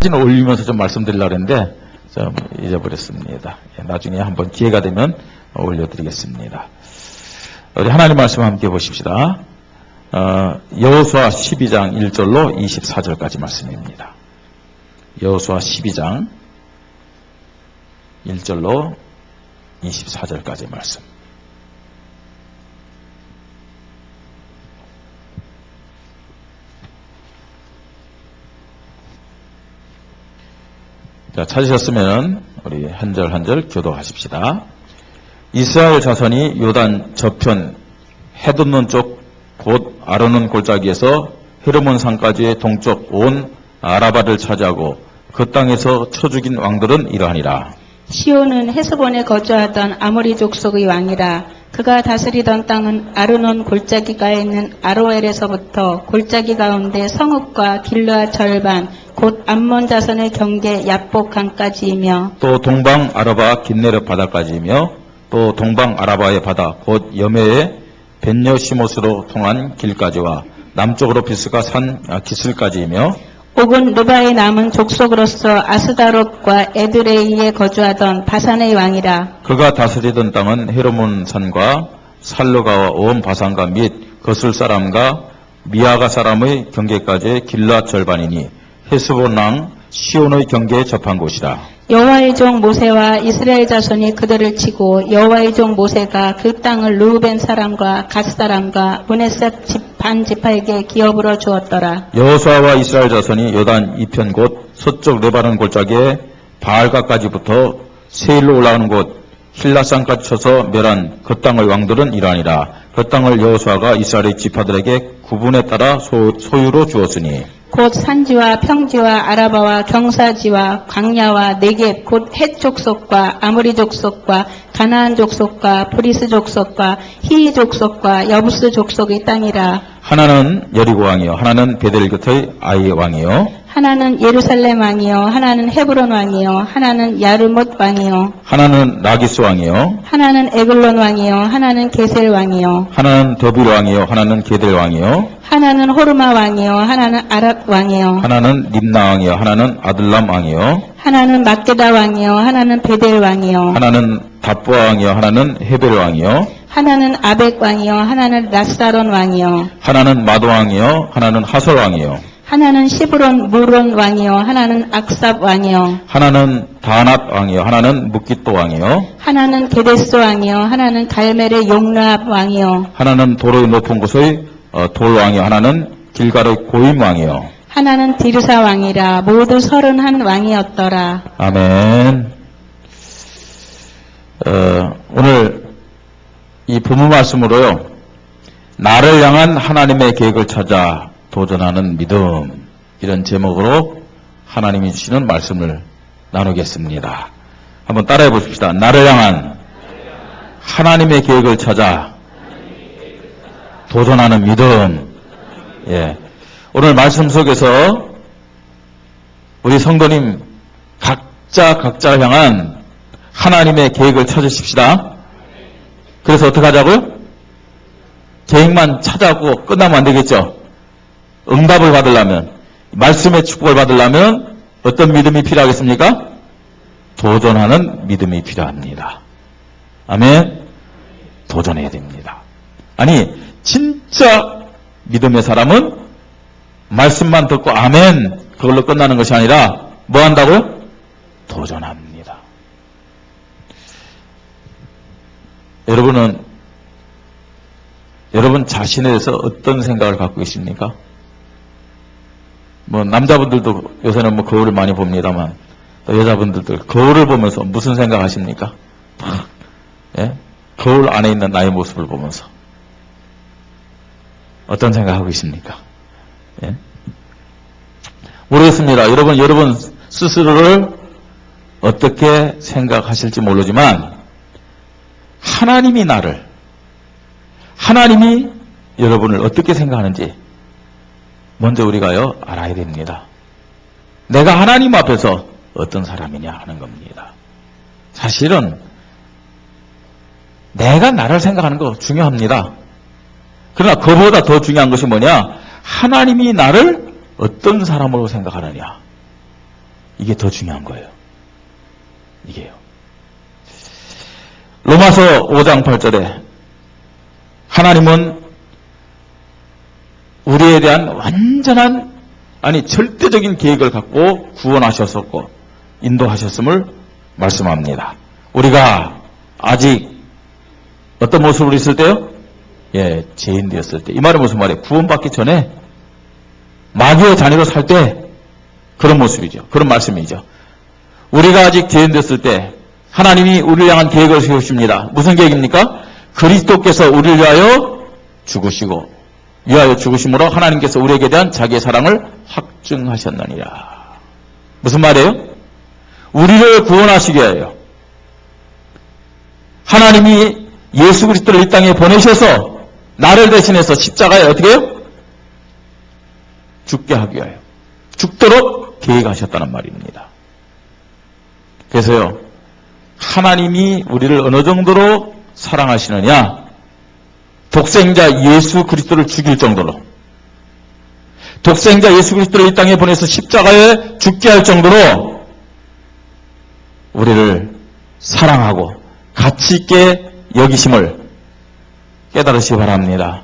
사진 올리면서 좀 말씀드리려고 했는데 좀 잊어버렸습니다. 나중에 한번 기회가 되면 올려드리겠습니다. 우리 하나님 말씀 함께 보십시다. 여호수아 12장 1절로 24절까지 말씀입니다. 여호수아 12장 1절로 24절까지 말씀. 자, 찾으셨으면 우리 한 절 한 절 교도하십시다. 이스라엘 자손이 요단 저편 해돋는 쪽 곧 아르논 골짜기에서 헤르몬 산까지의 동쪽 온 아라바를 차지하고 그 땅에서 쳐 죽인 왕들은 이러하니라. 시온은 헤스본에 거주하던 아모리 족속의 왕이라. 그가 다스리던 땅은 아르논 골짜기가에 있는 아로엘에서부터 골짜기 가운데 성읍과 길르앗 절반 곧 암몬 자손의 경계 야복 강까지이며 또 동방 아라바 긴네르 바다까지이며 또 동방 아라바의 바다 곧 여메의 벤여시못으로 통한 길까지와 남쪽으로 비스가 산 기슬까지이며 옥은 르바의 남은 족속으로서 아스다롯과 에드레이에 거주하던 바산의 왕이라. 그가 다스리던 땅은 헤르몬 산과 살르가와 온 바산과 및 거슬 사람과 미아가 사람의 경계까지의 길르앗 절반이니 헤스본 왕 시온의 경계에 접한 곳이라. 여호와의 종 모세와 이스라엘 자손이 그들을 치고 여호와의 종 모세가 그 땅을 르우벤 사람과 갓 사람과 브네셋 반 지파에게 기업으로 주었더라. 여호수아와 이스라엘 자손이 요단 이편 곧 서쪽 레바논 골짜기에 바알가까지부터 세일로 올라오는 곳 힐라산까지 쳐서 멸한 그 땅의 왕들은 이러하니라. 그 땅을 여호수아가 이스라엘의 지파들에게 구분에 따라 소유로 주었으니 곧 산지와 평지와 아라바와 경사지와 광야와 네겝 곧 헷 족속과 아모리 족속과 가나안 족속과 브리스 족속과 히위 족속과 여부스 족속의 땅이라. 하나는 여리고 왕이요 하나는 베델 곁의 아이 왕이요 하나는 예루살렘 왕이요 하나는 헤브론 왕이요 하나는 야르못 왕이요 하나는 라기스 왕이요 하나는 에글론 왕이요 하나는 게셀 왕이요 하나는 더빌 왕이요 하나는 게델 왕이요 하나는 호르마 왕이요 하나는 아랏 왕이요 하나는 림나 왕이요 하나는 아들람 왕이요 하나는 막게다 왕이요 하나는 베델 왕이요 하나는 답부아 왕이요 하나는 헤벨 왕이요 하나는 아벡 왕이요 하나는 라사론 왕이요 하나는 마도 왕이요 하나는 하솔 왕이요 하나는 시브론 무론 왕이요 하나는 악삽 왕이요 하나는 다낫 왕이요 하나는 묵깃도 왕이요 하나는 게데스 왕이요 하나는 갈멜의 용라압 왕이요 하나는 도로의 높은 곳의 돌 왕이요 하나는 길갈의 고임 왕이요 하나는 디르사 왕이라. 모두 31 왕이었더라. 아멘. 오늘 이 부모 말씀으로요, 나를 향한 하나님의 계획을 찾아 도전하는 믿음, 이런 제목으로 하나님이 주시는 말씀을 나누겠습니다. 한번 따라해 보십시다. 나를 향한 하나님의 계획을 찾아 도전하는 믿음. 예. 오늘 말씀 속에서 우리 성도님 각자를 향한 하나님의 계획을 찾으십시다. 그래서 어떻게 하자고요? 계획만 찾아고 끝나면 안 되겠죠? 응답을 받으려면, 말씀의 축복을 받으려면 어떤 믿음이 필요하겠습니까? 도전하는 믿음이 필요합니다. 아멘. 도전해야 됩니다. 아니, 진짜 믿음의 사람은 말씀만 듣고 아멘 그걸로 끝나는 것이 아니라 뭐 한다고요? 도전합니다. 여러분 자신에 대해서 어떤 생각을 갖고 계십니까? 뭐 남자분들도 요새는 뭐 거울을 많이 봅니다만 또 여자분들도 거울을 보면서 무슨 생각하십니까? 예? 거울 안에 있는 나의 모습을 보면서 어떤 생각하고 있습니까? 예? 모르겠습니다. 여러분 스스로를 어떻게 생각하실지 모르지만 하나님이 여러분을 어떻게 생각하는지 먼저 우리가요 알아야 됩니다. 내가 하나님 앞에서 어떤 사람이냐 하는 겁니다. 사실은 내가 나를 생각하는 거 중요합니다. 그러나 그보다 더 중요한 것이 뭐냐? 하나님이 나를 어떤 사람으로 생각하느냐. 이게 더 중요한 거예요. 이게요. 로마서 5장 8절에 하나님은 우리에 대한 완전한, 절대적인 계획을 갖고 구원하셨었고 인도하셨음을 말씀합니다. 우리가 아직 어떤 모습으로 있을 때요? 죄인 되었을 때. 이 말은 무슨 말이에요? 구원받기 전에 마귀의 자녀로 살 때 그런 모습이죠. 그런 말씀이죠. 우리가 아직 죄인 되었을 때 하나님이 우리를 향한 계획을 세우십니다. 무슨 계획입니까? 그리스도께서 우리를 위하여 죽으심으로 하나님께서 우리에게 대한 자기의 사랑을 확증하셨느니라. 무슨 말이에요? 우리를 구원하시기 위하여 하나님이 예수 그리스도를 이 땅에 보내셔서 나를 대신해서 십자가에 어떻게 해요? 죽게 하기 위하여 죽도록 계획하셨다는 말입니다. 그래서요, 하나님이 우리를 어느 정도로 사랑하시느냐? 독생자 예수 그리스도를 죽일 정도로, 독생자 예수 그리스도를 이 땅에 보내서 십자가에 죽게 할 정도로 우리를 사랑하고 가치 있게 여기심을 깨달으시기 바랍니다.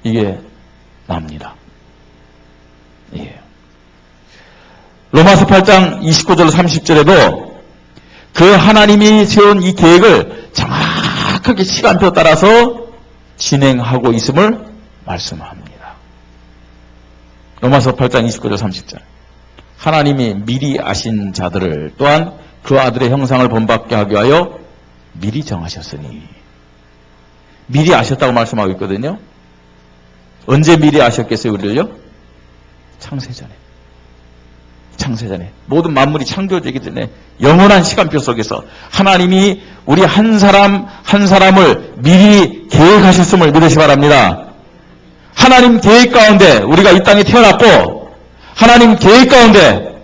이게 납니다. 예. 로마서 8장 29절 30절에도 그 하나님이 세운 이 계획을 정확하게 시간표 따라서 진행하고 있음을 말씀합니다. 로마서 8장 29절 30절. 하나님이 미리 아신 자들을 또한 그 아들의 형상을 본받게 하기 위하여 미리 정하셨으니. 미리 아셨다고 말씀하고 있거든요. 언제 미리 아셨겠어요, 우리를요? 창세전에. 모든 만물이 창조되기 전에 영원한 시간표 속에서 하나님이 우리 한 사람 한 사람을 미리 계획하셨음을 믿으시기 바랍니다. 하나님 계획 가운데 우리가 이 땅에 태어났고, 하나님 계획 가운데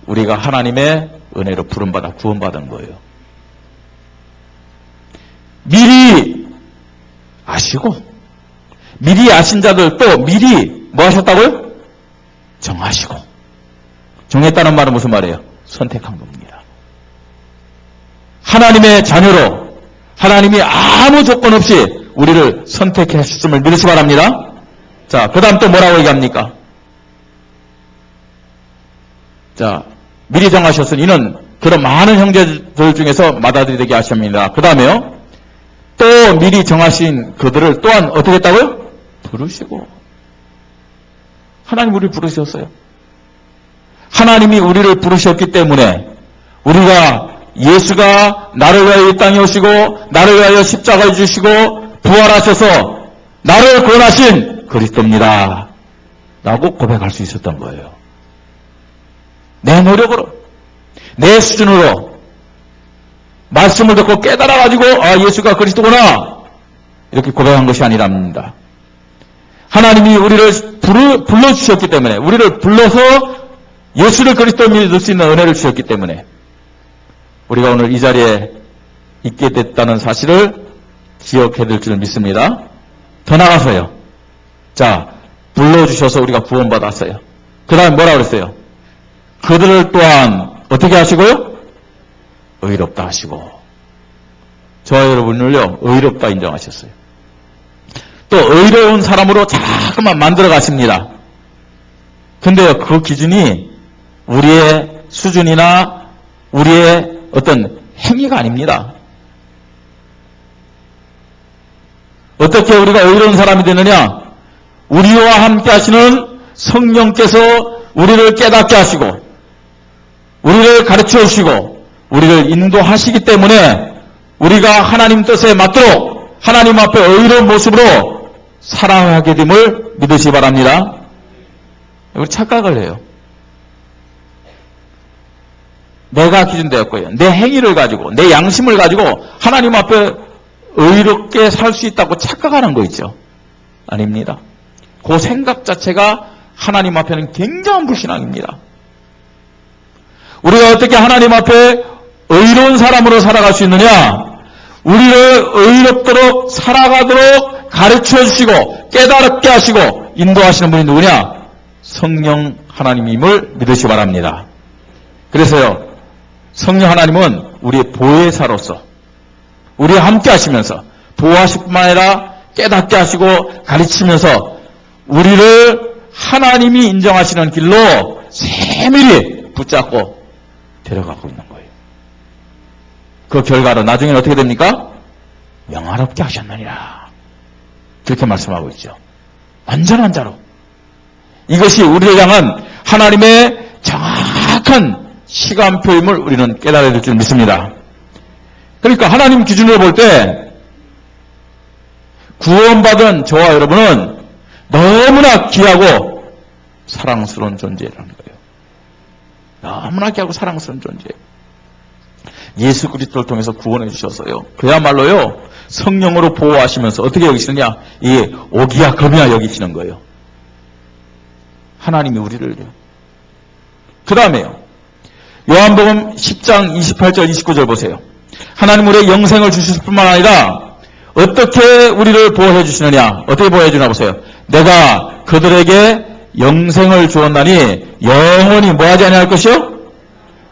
우리가 하나님의 은혜로 부름받아 구원받은 거예요. 미리 아시고, 미리 아신 자들 또 미리 뭐 하셨다고요? 정하시고. 정했다는 말은 무슨 말이에요? 선택한 겁니다. 하나님의 자녀로 하나님이 아무 조건 없이 우리를 선택하셨음을 믿으시기 바랍니다. 자, 그 다음 또 뭐라고 얘기합니까? 자, 미리 정하셨으니 이는 그런 많은 형제들 중에서 맏아들이 되게 하십니다. 그 다음에요, 또 미리 정하신 그들을 또한 어떻게 했다고요? 부르시고. 하나님 우리를 부르셨어요. 하나님이 우리를 부르셨기 때문에 우리가 예수가 나를 위하여 이 땅에 오시고 나를 위하여 십자가에 주시고 부활하셔서 나를 구원하신 그리스도입니다 라고 고백할 수 있었던 거예요. 내 노력으로, 내 수준으로 말씀을 듣고 깨달아가지고 예수가 그리스도구나 이렇게 고백한 것이 아니랍니다. 하나님이 우리를 불러주셨기 때문에, 우리를 불러서 예수를 그리스도 믿을 수 있는 은혜를 주셨기 때문에 우리가 오늘 이 자리에 있게 됐다는 사실을 기억해야 될 줄 믿습니다. 더 나가서요. 자, 불러주셔서 우리가 구원받았어요. 그 다음에 뭐라고 그랬어요? 그들을 또한 어떻게 하시고요? 의롭다 하시고. 저와 여러분을요, 의롭다 인정하셨어요. 또 의로운 사람으로 자꾸만 만들어 가십니다. 근데요, 그 기준이 우리의 수준이나 우리의 어떤 행위가 아닙니다. 어떻게 우리가 의로운 사람이 되느냐? 우리와 함께 하시는 성령께서 우리를 깨닫게 하시고 우리를 가르쳐 주시고 우리를 인도하시기 때문에 우리가 하나님 뜻에 맞도록 하나님 앞에 의로운 모습으로 살아가게 됨을 믿으시기 바랍니다. 우리 착각을 해요. 내가 기준 되었고요. 내 행위를 가지고, 내 양심을 가지고 하나님 앞에 의롭게 살 수 있다고 착각하는 거 있죠. 아닙니다. 그 생각 자체가 하나님 앞에는 굉장한 불신앙입니다. 우리가 어떻게 하나님 앞에 의로운 사람으로 살아갈 수 있느냐? 우리를 의롭도록 살아가도록 가르쳐 주시고 깨달게 하시고 인도하시는 분이 누구냐? 성령 하나님임을 믿으시기 바랍니다. 그래서요, 성령 하나님은 우리의 보혜사로서 우리와 함께 하시면서 보호하실 뿐만 아니라 깨닫게 하시고 가르치면서 우리를 하나님이 인정하시는 길로 세밀히 붙잡고 데려가고 있는 거예요. 그 결과로 나중에는 어떻게 됩니까? 영화롭게 하셨느니라. 그렇게 말씀하고 있죠. 완전한 자로. 이것이 우리를 향한 하나님의 정확한 시간표임을 우리는 깨달아야 될 줄 믿습니다. 그러니까 하나님 기준으로 볼 때 구원받은 저와 여러분은 너무나 귀하고 사랑스러운 존재라는 거예요. 너무나 귀하고 사랑스러운 존재예요. 예수 그리스도를 통해서 구원해 주셔서요. 그야말로요, 성령으로 보호하시면서 어떻게 여기시느냐? 이 오기야 금이야 여기시는 거예요. 하나님이 우리를요. 그 다음에요, 요한복음 10장 28절 29절 보세요. 하나님 우리의 영생을 주실 뿐만 아니라 어떻게 우리를 보호해 주시느냐? 어떻게 보호해 주나 보세요. 내가 그들에게 영생을 주었나니 영원히 뭐하지 아니할 것이요?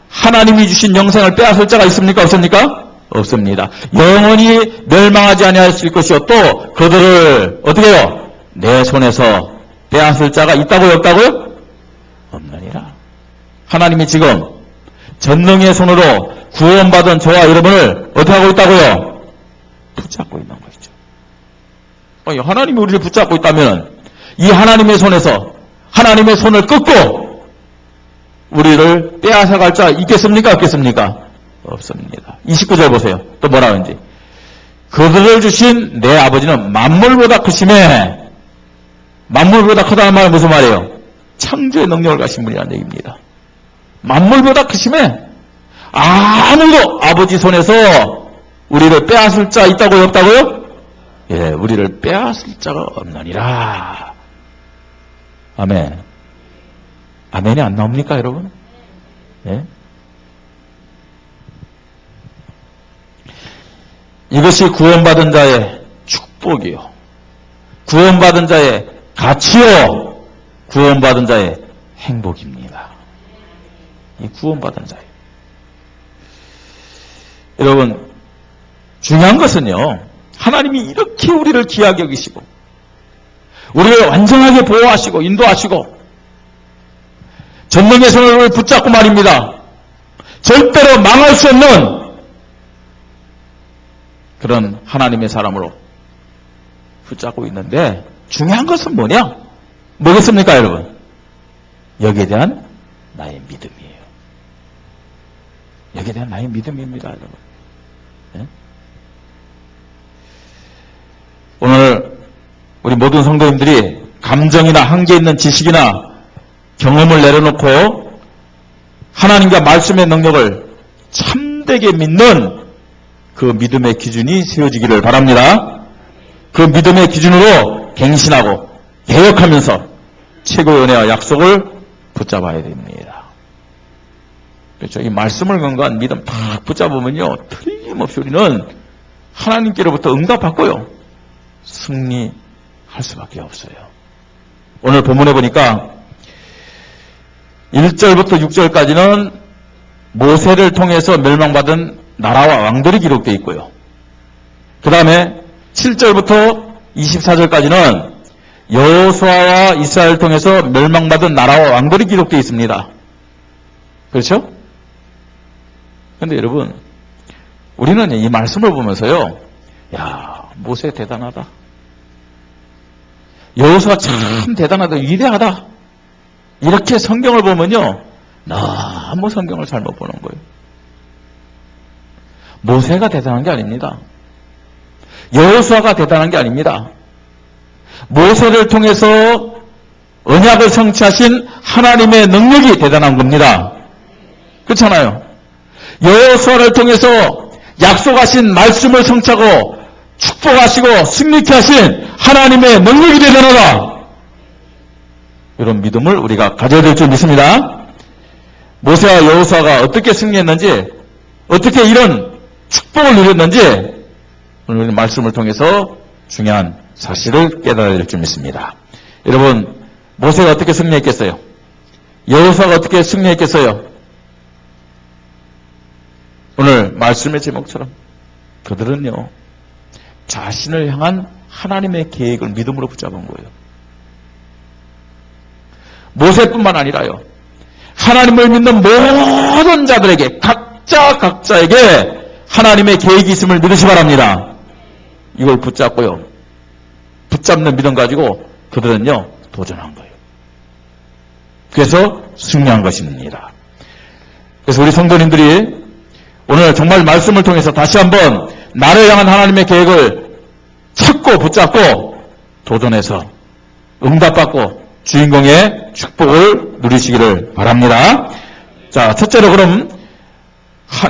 하나님이 주신 영생을 빼앗을 자가 있습니까? 없습니까? 없습니다. 영원히 멸망하지 아니하실 것이요. 또 그들을 어떻게 해요? 내 손에서 빼앗을 자가 있다고요? 없다고요? 없느니라. 하나님이 지금 전능의 손으로 구원받은 저와 여러분을 어떻게 하고 있다고요? 붙잡고 있는 거죠. 하나님이 우리를 붙잡고 있다면 이 하나님의 손에서 하나님의 손을 끊고 우리를 빼앗아갈 자 있겠습니까? 없겠습니까? 없습니다. 29절 보세요. 또 뭐라 하는지. 그들을 주신 내 아버지는 만물보다 크심에, 만물보다 크다는 말은 무슨 말이에요? 창조의 능력을 가신 분이라는 얘기입니다. 만물보다 크심에 아무도 아버지 손에서 우리를 빼앗을 자 있다고요? 없다고요? 예, 우리를 빼앗을 자가 없느니라. 아멘. 아멘이 안 나옵니까, 여러분? 예? 이것이 구원받은 자의 축복이요. 구원받은 자의 가치요. 구원받은 자의 행복입니다. 이 구원받은 자예요. 여러분, 중요한 것은요, 하나님이 이렇게 우리를 귀하게 여기시고 우리를 완전하게 보호하시고 인도하시고 전능의 손을 붙잡고 말입니다. 절대로 망할 수 없는 그런 하나님의 사람으로 붙잡고 있는데 중요한 것은 뭐냐? 뭐겠습니까, 여러분? 여기에 대한 나의 믿음이에요. 여기에 대한 나의 믿음입니다, 여러분. 네? 오늘 우리 모든 성도님들이 감정이나 한계 있는 지식이나 경험을 내려놓고 하나님과 말씀의 능력을 참되게 믿는 그 믿음의 기준이 세워지기를 바랍니다. 그 믿음의 기준으로 갱신하고 개혁하면서 최고의 은혜와 약속을 붙잡아야 됩니다. 그렇죠? 이 말씀을 근거한 믿음 딱 붙잡으면요, 틀림없이 우리는 하나님께로부터 응답받고요, 승리할 수밖에 없어요. 오늘 본문에 보니까 1절부터 6절까지는 모세를 통해서 멸망받은 나라와 왕들이 기록되어 있고요. 그 다음에 7절부터 24절까지는 여호수아와 이스라엘을 통해서 멸망받은 나라와 왕들이 기록되어 있습니다. 그렇죠? 그런데 여러분, 우리는 이 말씀을 보면서요, 야, 모세 대단하다. 여호수아 참 대단하다. 위대하다. 이렇게 성경을 보면요, 너무 성경을 잘못 보는 거예요. 모세가 대단한 게 아닙니다. 여호수아가 대단한 게 아닙니다. 모세를 통해서 언약을 성취하신 하나님의 능력이 대단한 겁니다. 그렇잖아요. 여호수아를 통해서 약속하신 말씀을 성취하고 축복하시고 승리케 하신 하나님의 능력이 대단하다. 이런 믿음을 우리가 가져야 될 줄 믿습니다. 모세와 여호수아가 어떻게 승리했는지, 어떻게 이런 축복을 누렸는지 오늘 말씀을 통해서 중요한 사실을 깨달아야 될 줄 믿습니다. 여러분, 모세가 어떻게 승리했겠어요? 여호수아가 어떻게 승리했겠어요? 오늘 말씀의 제목처럼 그들은요, 자신을 향한 하나님의 계획을 믿음으로 붙잡은 거예요. 모세뿐만 아니라요, 하나님을 믿는 모든 자들에게 각자에게 하나님의 계획이 있음을 믿으시 바랍니다. 이걸 붙잡고요, 붙잡는 믿음 가지고 그들은요 도전한 거예요. 그래서 승리한 것입니다. 그래서 우리 성도님들이 오늘 정말 말씀을 통해서 다시 한번 나를 향한 하나님의 계획을 찾고 붙잡고 도전해서 응답받고 주인공의 축복을 누리시기를 바랍니다. 자, 첫째로 그럼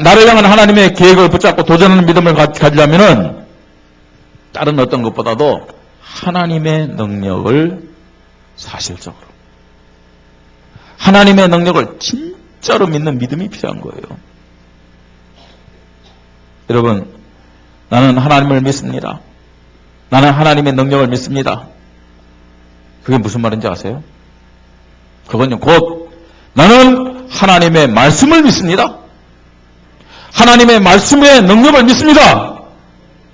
나를 향한 하나님의 계획을 붙잡고 도전하는 믿음을 가지려면은 다른 어떤 것보다도 하나님의 능력을 사실적으로, 하나님의 능력을 진짜로 믿는 믿음이 필요한 거예요. 여러분, 나는 하나님을 믿습니다. 나는 하나님의 능력을 믿습니다. 그게 무슨 말인지 아세요? 그건요, 곧 나는 하나님의 말씀을 믿습니다. 하나님의 말씀의 능력을 믿습니다.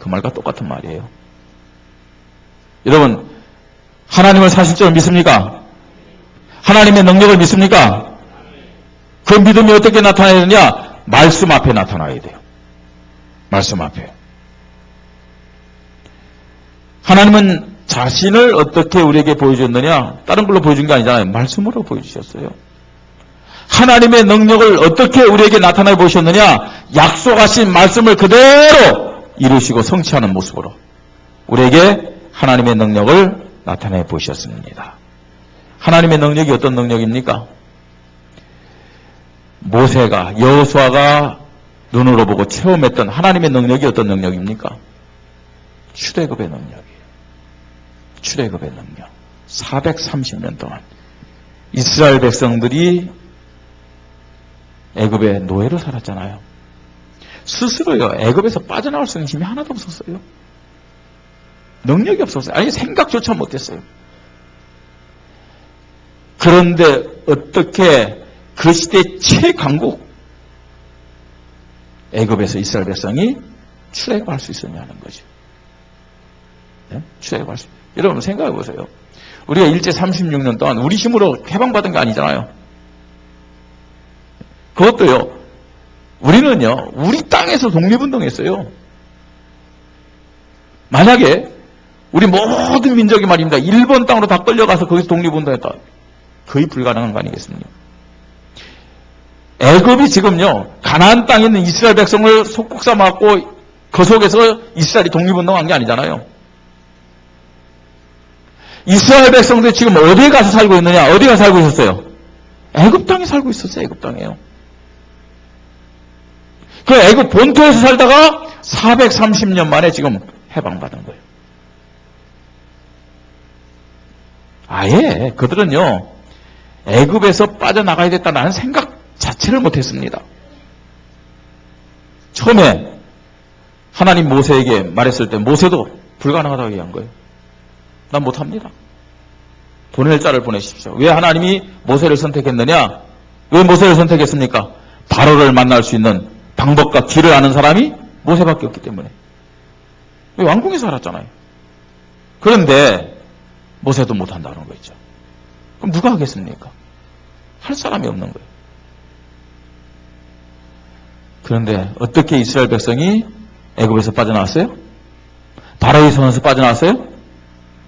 그 말과 똑같은 말이에요. 여러분, 하나님을 사실적으로 믿습니까? 하나님의 능력을 믿습니까? 그 믿음이 어떻게 나타나야 되느냐? 말씀 앞에 나타나야 돼요. 말씀 앞에. 하나님은 자신을 어떻게 우리에게 보여주셨느냐? 다른 걸로 보여준 게 아니잖아요. 말씀으로 보여주셨어요. 하나님의 능력을 어떻게 우리에게 나타내 보셨느냐? 약속하신 말씀을 그대로 이루시고 성취하는 모습으로 우리에게 하나님의 능력을 나타내 보셨습니다. 하나님의 능력이 어떤 능력입니까? 모세가, 여호수아가 눈으로 보고 체험했던 하나님의 능력이 어떤 능력입니까? 출애굽의 능력이에요. 출애굽의 능력. 430년 동안 이스라엘 백성들이 애굽의 노예로 살았잖아요. 스스로요, 애굽에서 빠져나올 수 있는 힘이 하나도 없었어요. 능력이 없었어요. 아니, 생각조차 못했어요. 그런데 어떻게 그 시대 최강국 애굽에서 이스라엘 백성이 출애굽할 수 있었냐는 거죠. 네? 출애굽할 수. 여러분 생각해 보세요. 우리가 일제 36년 동안 우리 힘으로 해방받은 게 아니잖아요. 그것도요, 우리는요, 우리 땅에서 독립운동했어요. 만약에 우리 모든 민족이 말입니다, 일본 땅으로 다 끌려가서 거기서 독립운동했다. 거의 불가능한 거 아니겠습니까? 애굽이 지금요, 가나안 땅에 있는 이스라엘 백성을 속국 삼았고 그 속에서 이스라엘이 독립운동한 게 아니잖아요. 이스라엘 백성들이 지금 어디에 가서 살고 있느냐? 어디 가서 살고 있었어요? 애굽 땅에 살고 있었어요. 애굽 땅에요. 그 애굽 본토에서 살다가 430년 만에 지금 해방받은 거예요. 아예 그들은요, 애굽에서 빠져나가야 됐다는 생각 자체를 못했습니다. 처음에 하나님 모세에게 말했을 때 모세도 불가능하다고 얘기한 거예요. 난 못합니다. 보낼 자를 보내십시오. 왜 하나님이 모세를 선택했느냐? 왜 모세를 선택했습니까? 바로를 만날 수 있는 방법과 길을 아는 사람이 모세밖에 없기 때문에. 왕궁에서 살았잖아요. 그런데 모세도 못한다는 거 있죠. 그럼 누가 하겠습니까? 할 사람이 없는 거예요. 그런데 어떻게 이스라엘 백성이 애굽에서 빠져나왔어요? 바로의 손에서 빠져나왔어요?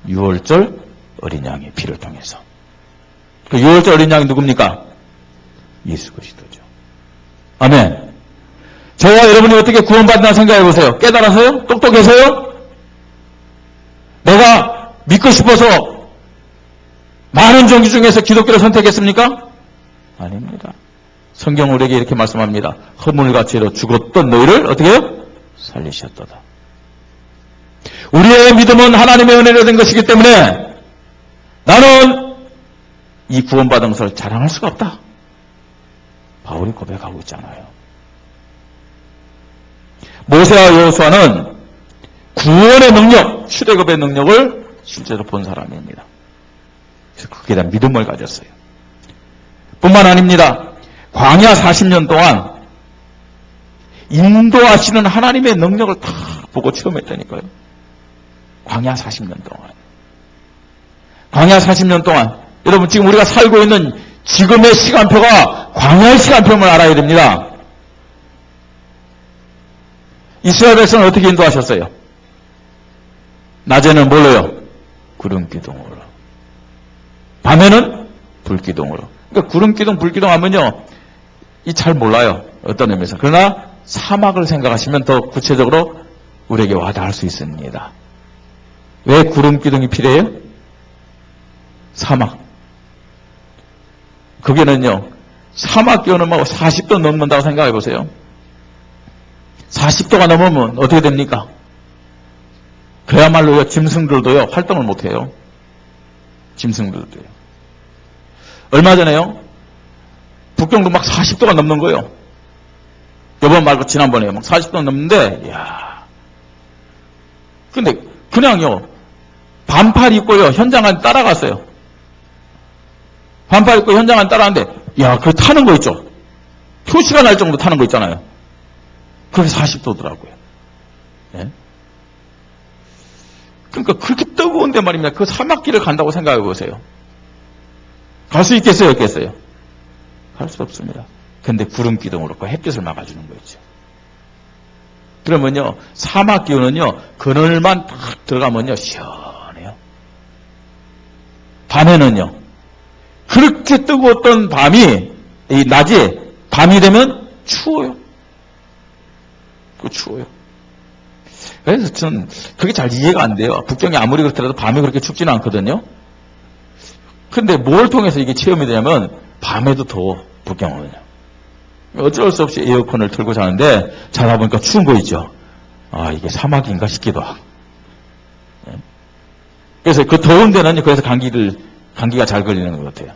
6월절 어린 양의 피를 통해서. 그 6월절 어린 양이 누굽니까? 예수 그리스도죠. 아멘. 저와 여러분이 어떻게 구원받나 생각해 보세요. 깨달아서요? 똑똑해서요? 내가 믿고 싶어서 많은 종교 중에서 기독교를 선택했습니까? 아닙니다. 성경 우리에게 이렇게 말씀합니다. 허물같이로 죽었던 너희를 어떻게 해요? 살리셨도다. 우리의 믿음은 하나님의 은혜로 얻은 것이기 때문에 나는 이 구원받은 것을 자랑할 수가 없다. 바울이 고백하고 있잖아요. 모세와 여호수아는 구원의 능력, 출애굽의 능력을 실제로 본 사람입니다. 그래서 그에 대한 믿음을 가졌어요. 뿐만 아닙니다. 광야 40년 동안 인도하시는 하나님의 능력을 다 보고 체험했다니까요. 광야 40년 동안. 광야 40년 동안. 여러분, 지금 우리가 살고 있는 지금의 시간표가 광야의 시간표임을 알아야 됩니다. 이스라엘 백성은 어떻게 인도하셨어요? 낮에는 뭘로요? 구름기둥으로. 밤에는 불기둥으로. 그러니까 구름기둥, 불기둥 하면요, 이 잘 몰라요. 어떤 의미에서. 그러나 사막을 생각하시면 더 구체적으로 우리에게 와닿을 수 있습니다. 왜 구름기둥이 필요해요? 사막. 거기는요, 사막 기온은 40도 넘는다고 생각해 보세요. 40도가 넘으면 어떻게 됩니까? 그야말로요, 짐승들도요, 활동을 못 해요. 짐승들도요. 얼마 전에요, 북경도 막 40도가 넘는 거예요. 이번 말고 지난번에 막 40도 넘는데, 이야. 근데 그냥요, 반팔 입고요, 현장 안 따라갔어요. 반팔 입고 현장 안 따라갔는데, 야, 그 타는 거 있죠? 표시가 날 정도 타는 거 있잖아요. 그게 40도더라고요. 예? 그러니까 그렇게 뜨거운데 말입니다. 그 사막길을 간다고 생각해 보세요. 갈 수 있겠어요? 없겠어요? 갈 수 없습니다. 근데 구름기둥으로 그 햇빛을 막아주는 거죠. 그러면요, 사막 기온은요, 그늘만 딱 들어가면요, 시원해요. 밤에는요, 그렇게 뜨거웠던 밤이, 이 낮에, 밤이 되면 추워요. 추워요. 그래서 저는 그게 잘 이해가 안 돼요. 북경이 아무리 그렇더라도 밤에 그렇게 춥지는 않거든요. 근데 뭘 통해서 이게 체험이 되냐면, 밤에도 더워, 북경은요. 어쩔 수 없이 에어컨을 틀고 자는데, 자다 보니까 추운 거 있죠. 아, 이게 사막인가 싶기도 하고. 그래서 그 더운 데는 그래서 감기가 잘 걸리는 것 같아요.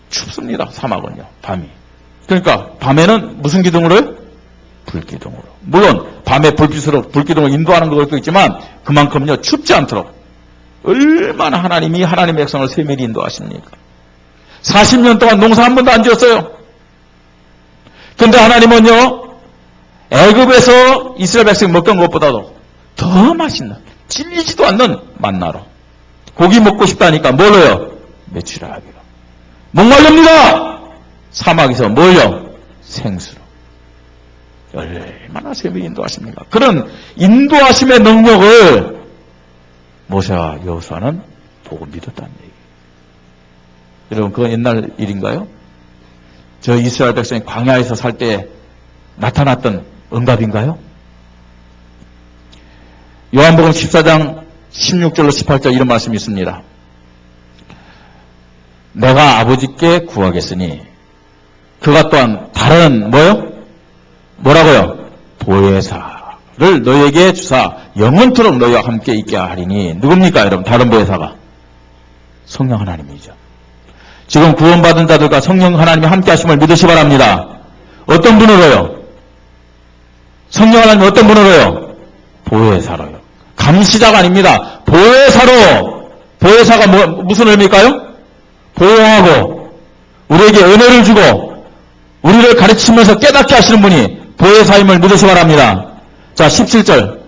춥습니다, 사막은요, 밤이. 그러니까, 밤에는 무슨 기둥으로요? 불기둥으로. 물론 밤에 불기둥을 인도하는 것도 있지만 그만큼요 춥지 않도록 얼마나 하나님이 하나님의 백성을 세밀히 인도하십니까? 40년 동안 농사 한 번도 안 지었어요. 근데 하나님은요 애굽에서 이스라엘 백성이 먹던 것보다도 더 맛있는 질리지도 않는 만나로 고기 먹고 싶다니까 뭘로요? 메추라기로. 목말릅니다. 사막에서 뭘요? 생수로. 얼마나 세밀히 인도하십니까? 그런 인도하심의 능력을 모세와 여호수아는 보고 믿었다는 얘기예요. 여러분, 그건 옛날 일인가요? 저 이스라엘 백성이 광야에서 살 때 나타났던 응답인가요? 요한복음 14장 16절로 18절 이런 말씀이 있습니다. 내가 아버지께 구하겠으니 그가 또한 다른 뭐요? 뭐라고요? 보혜사를 너희에게 주사 영원토록 너희와 함께 있게 하리니. 누굽니까 여러분? 다른 보혜사가 성령 하나님이죠. 지금 구원받은 자들과 성령 하나님이 함께 하심을 믿으시 바랍니다. 어떤 분으로요? 성령 하나님 어떤 분으로요? 보혜사로요. 감시자가 아닙니다. 보혜사로. 보혜사가 무슨 의미일까요? 보호하고 우리에게 은혜를 주고 우리를 가르치면서 깨닫게 하시는 분이 보혜사임을 믿으시 바랍니다. 자, 17절.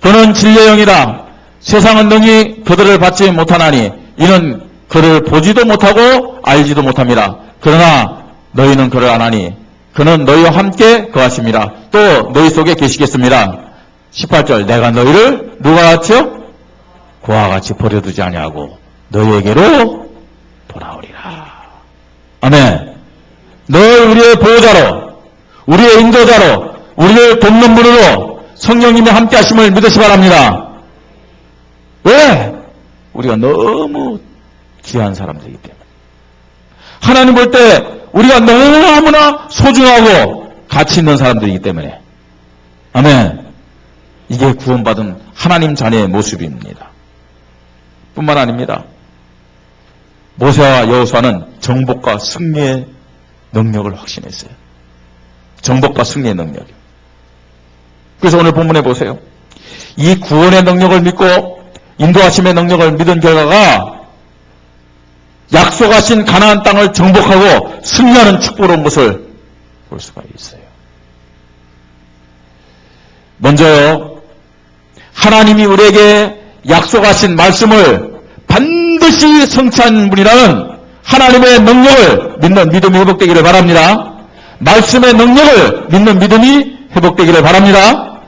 그는 진리의 영이라. 세상은 능히 그들을 받지 못하나니 이는 그를 보지도 못하고 알지도 못합니다. 그러나 너희는 그를 아나니 그는 너희와 함께 거하심이라. 또 너희 속에 계시겠습니다. 18절. 내가 너희를 누가 같이요? 그와 같이 버려두지 아니하고 너희에게로 돌아오리라. 아멘. 늘 우리의 보호자로 우리의 인도자로 우리를 돕는 분으로 성령님의 함께 하심을 믿으시 바랍니다. 왜? 우리가 너무 귀한 사람들이기 때문에. 하나님 볼 때 우리가 너무나 소중하고 가치 있는 사람들이기 때문에. 아멘. 이게 구원받은 하나님 자녀의 모습입니다. 뿐만 아닙니다. 모세와 여호수아는 정복과 승리의 능력을 확신했어요. 정복과 승리의 능력이요. 그래서 오늘 본문에 보세요. 이 구원의 능력을 믿고 인도하심의 능력을 믿은 결과가 약속하신 가나안 땅을 정복하고 승리하는 축복을 온 것을 볼 수가 있어요. 먼저요, 하나님이 우리에게 약속하신 말씀을 반드시 성취한 분이라는 하나님의 능력을 믿는 믿음이 회복되기를 바랍니다. 말씀의 능력을 믿는 믿음이 회복되기를 바랍니다.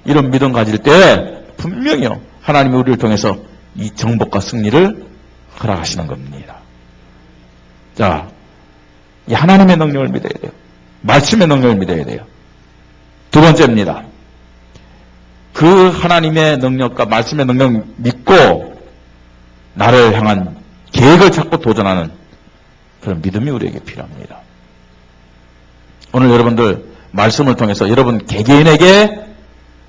이런 믿음 가질 때 분명히요, 하나님이 우리를 통해서 이 정복과 승리를 허락하시는 겁니다. 자, 이 하나님의 능력을 믿어야 돼요. 말씀의 능력을 믿어야 돼요. 두 번째입니다. 그 하나님의 능력과 말씀의 능력을 믿고 나를 향한 계획을 찾고 도전하는 그런 믿음이 우리에게 필요합니다. 오늘 여러분들 말씀을 통해서 여러분 개개인에게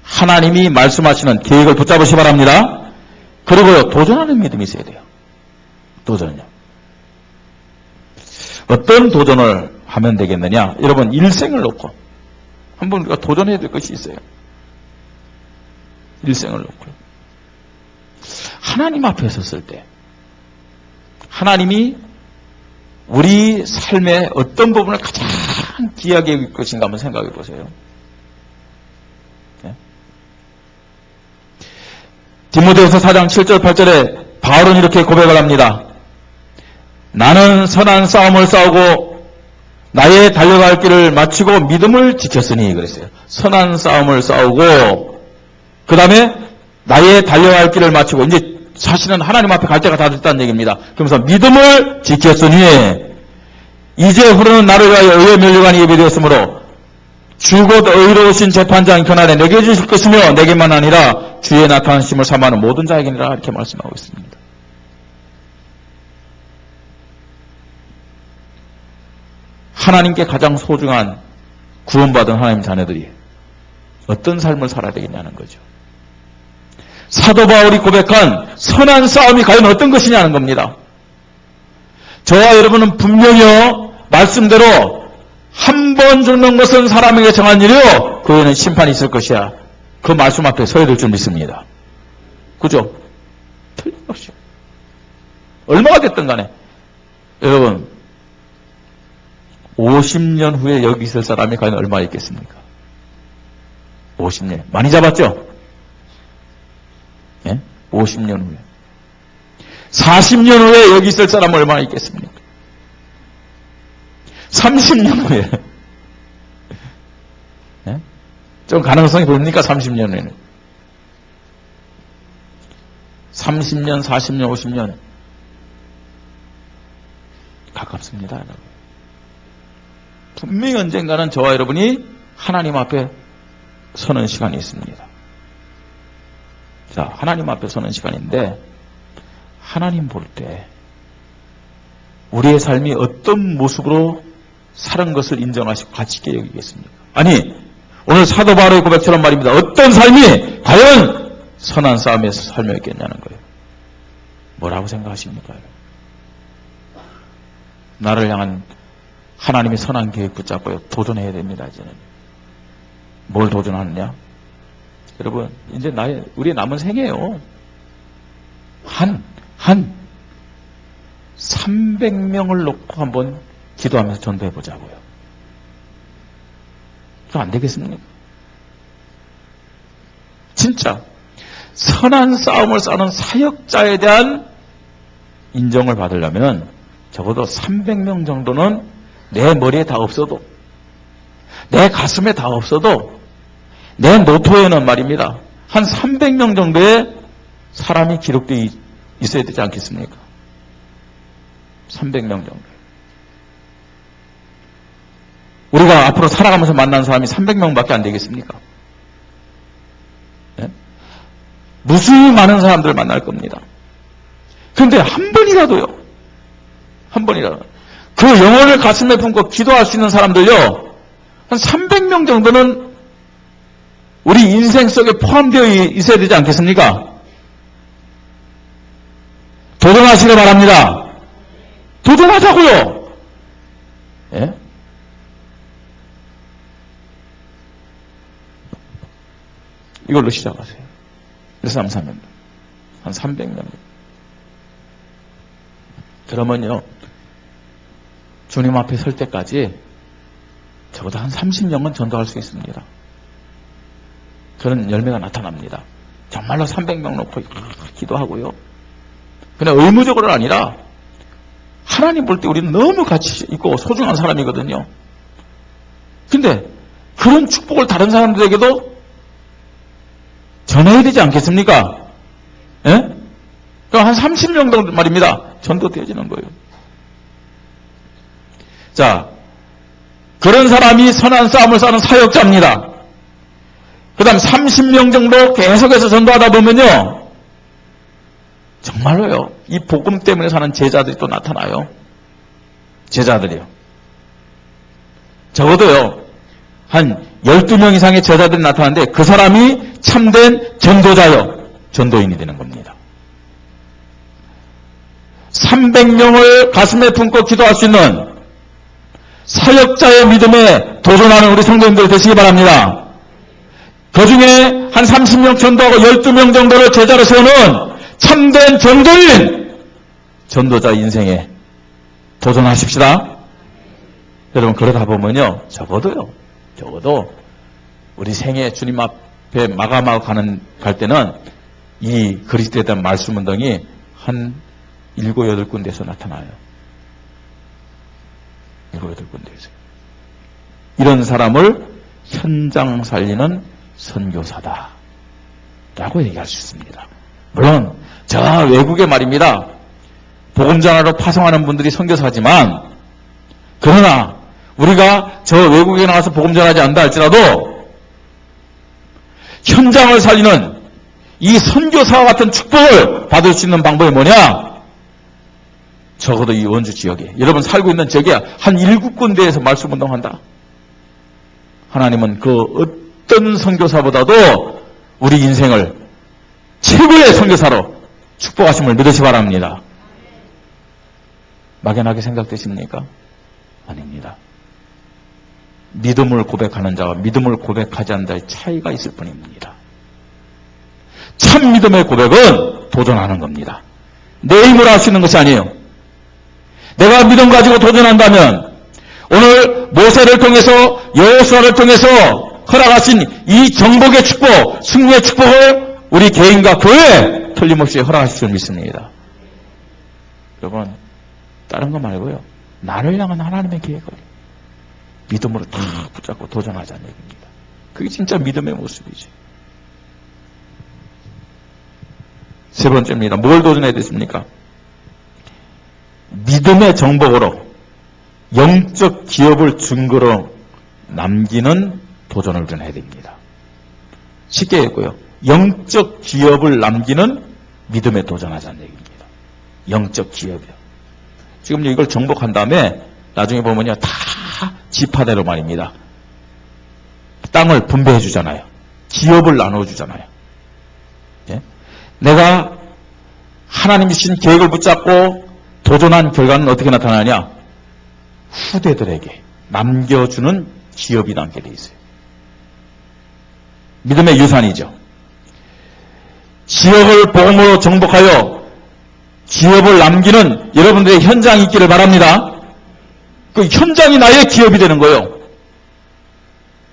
하나님이 말씀하시는 계획을 붙잡으시기 바랍니다. 그리고 도전하는 믿음이 있어야 돼요. 도전요. 어떤 도전을 하면 되겠느냐? 여러분 일생을 놓고 한번 우리가 도전해야 될 것이 있어요. 일생을 놓고 하나님 앞에 섰을 때 하나님이 우리 삶의 어떤 부분을 가장 귀하게 여길 것인가 한번 생각해 보세요. 네? 디모데후서 4장 7절 8절에 바울은 이렇게 고백을 합니다. 나는 선한 싸움을 싸우고 나의 달려갈 길을 마치고 믿음을 지켰으니 그랬어요. 선한 싸움을 싸우고 그 다음에 나의 달려갈 길을 마치고 이제 사실은 하나님 앞에 갈 때가 다 됐다는 얘기입니다. 그러면서 믿음을 지켰으니 이제 흐르는 나를 위하여 의의 면류관이 예비되었으므로 주곧 의로우신 재판장 그날에 내게 주실 것이며 내게만 아니라 주의 나타나심을 사모하는 모든 자에게니라 이렇게 말씀하고 있습니다. 하나님께 가장 소중한 구원받은 하나님 자녀들이 어떤 삶을 살아야 되겠냐는 거죠. 사도 바울이 고백한 선한 싸움이 과연 어떤 것이냐는 겁니다. 저와 여러분은 분명히요, 말씀대로 한 번 죽는 것은 사람에게 정한 일이요, 그 후에는 심판이 있을 것이야. 그 말씀 앞에 서야 될 줄 믿습니다. 그죠? 틀림없이. 얼마가 됐든 간에. 여러분, 50년 후에 여기 있을 사람이 과연 얼마 있겠습니까? 50년. 많이 잡았죠? 예? 50년 후에. 40년 후에 여기 있을 사람은 얼마나 있겠습니까? 30년 후에. 예? 좀 가능성이 보입니까? 30년 후에는. 30년, 40년, 50년. 가깝습니다, 여러분. 분명히 언젠가는 저와 여러분이 하나님 앞에 서는 시간이 있습니다. 자, 하나님 앞에 서는 시간인데 하나님 볼 때 우리의 삶이 어떤 모습으로 사는 것을 인정하시고 가치 있게 여기겠습니까? 아니, 오늘 사도 바울의 고백처럼 말입니다. 어떤 삶이 과연 선한 싸움에서 삶이었겠냐는 거예요. 뭐라고 생각하십니까? 나를 향한 하나님의 선한 계획 붙잡고요. 도전해야 됩니다, 이제는. 뭘 도전하느냐? 여러분, 이제 우리의 남은 생애요. 한 300명을 놓고 한번 기도하면서 전도해 보자고요. 그거 안 되겠습니까? 진짜 선한 싸움을 싸우는 사역자에 대한 인정을 받으려면 적어도 300명 정도는 내 머리에 다 없어도, 내 가슴에 다 없어도, 내 노토에는 말입니다. 한 300명 정도의 사람이 기록되어 있어야 되지 않겠습니까? 300명 정도. 우리가 앞으로 살아가면서 만난 사람이 300명밖에 안 되겠습니까? 네? 무수 많은 사람들을 만날 겁니다. 그런데 한 번이라도요, 한 번이라도 그 영혼을 가슴에 품고 기도할 수 있는 사람들요, 한 300명 정도는 우리 인생 속에 포함되어 있어야 되지 않겠습니까? 도전하시길 바랍니다. 도전하자고요. 예? 이걸로 시작하세요. 1, 3, 4명. 한 300명. 그러면요, 주님 앞에 설 때까지 적어도 한 30명은 전도할 수 있습니다. 그런 열매가 나타납니다. 정말로 300명 놓고 기도하고요. 그냥 의무적으로는 아니라 하나님 볼 때 우리는 너무 가치 있고 소중한 사람이거든요. 근데 그런 축복을 다른 사람들에게도 전해야 되지 않겠습니까? 예? 그럼 한 30명 정도 말입니다. 전도되어지는 거예요. 자, 그런 사람이 선한 싸움을 싸는 사역자입니다. 그 다음 30명 정도 계속해서 전도하다 보면요, 정말로요, 이 복음 때문에 사는 제자들이 또 나타나요. 제자들이요. 적어도요, 한 12명 이상의 제자들이 나타나는데 그 사람이 참된 전도자요, 전도인이 되는 겁니다. 300명을 가슴에 품고 기도할 수 있는 사역자의 믿음에 도전하는 우리 성도님들 되시기 바랍니다. 그 중에 한 30명 전도하고 12명 정도를 제자로 세우는 참된 전도인, 전도자 인생에 도전하십시다. 여러분, 그러다 보면요, 적어도 우리 생애 주님 앞에 마감하고 갈 때는 이 그리스도에 대한 말씀 운동이 한 7, 8군데에서 나타나요. 7, 8군데에서. 이런 사람을 현장 살리는 선교사다 라고 얘기할 수 있습니다. 물론 저 외국에 말입니다, 복음 전하러 파송하는 분들이 선교사지만, 그러나 우리가 저 외국에 나가서 복음 전하지 않는다 할지라도 현장을 살리는 이 선교사와 같은 축복을 받을 수 있는 방법이 뭐냐? 적어도 이 원주 지역에, 여러분 살고 있는 지역에 한 7군데에서 말씀 운동한다. 하나님은 그 어떤 선교사보다도 우리 인생을 최고의 선교사로 축복하심을 믿으시 바랍니다. 막연하게 생각되십니까? 아닙니다. 믿음을 고백하는 자와 믿음을 고백하지 않는 자의 차이가 있을 뿐입니다. 참 믿음의 고백은 도전하는 겁니다. 내 힘으로 할 수 있는 것이 아니에요. 내가 믿음 가지고 도전한다면 오늘 모세를 통해서, 여호수아를 통해서 허락하신 이 정복의 축복, 승리의 축복을 우리 개인과 교회에 틀림없이 허락하실 줄 믿습니다. 여러분, 다른 거 말고요, 나를 향한 하나님의 계획을 믿음으로 다 붙잡고 도전하자는 얘기입니다. 그게 진짜 믿음의 모습이죠. 세 번째입니다. 뭘 도전해야 됐습니까? 믿음의 정복으로 영적 기업을 증거로 남기는 도전을 좀 해야 됩니다. 쉽게 했고요, 영적 기업을 남기는 믿음에 도전하자는 얘기입니다. 영적 기업이요. 지금 이걸 정복한 다음에 나중에 보면요, 다 지파대로 말입니다. 땅을 분배해 주잖아요. 기업을 나눠 주잖아요. 예? 내가 하나님이 주신 계획을 붙잡고 도전한 결과는 어떻게 나타나냐? 후대들에게 남겨주는 기업이 남게 돼 있어요. 믿음의 유산이죠. 지역을 복음으로 정복하여 기업을 남기는 여러분들의 현장이 있기를 바랍니다. 그 현장이 나의 기업이 되는 거예요.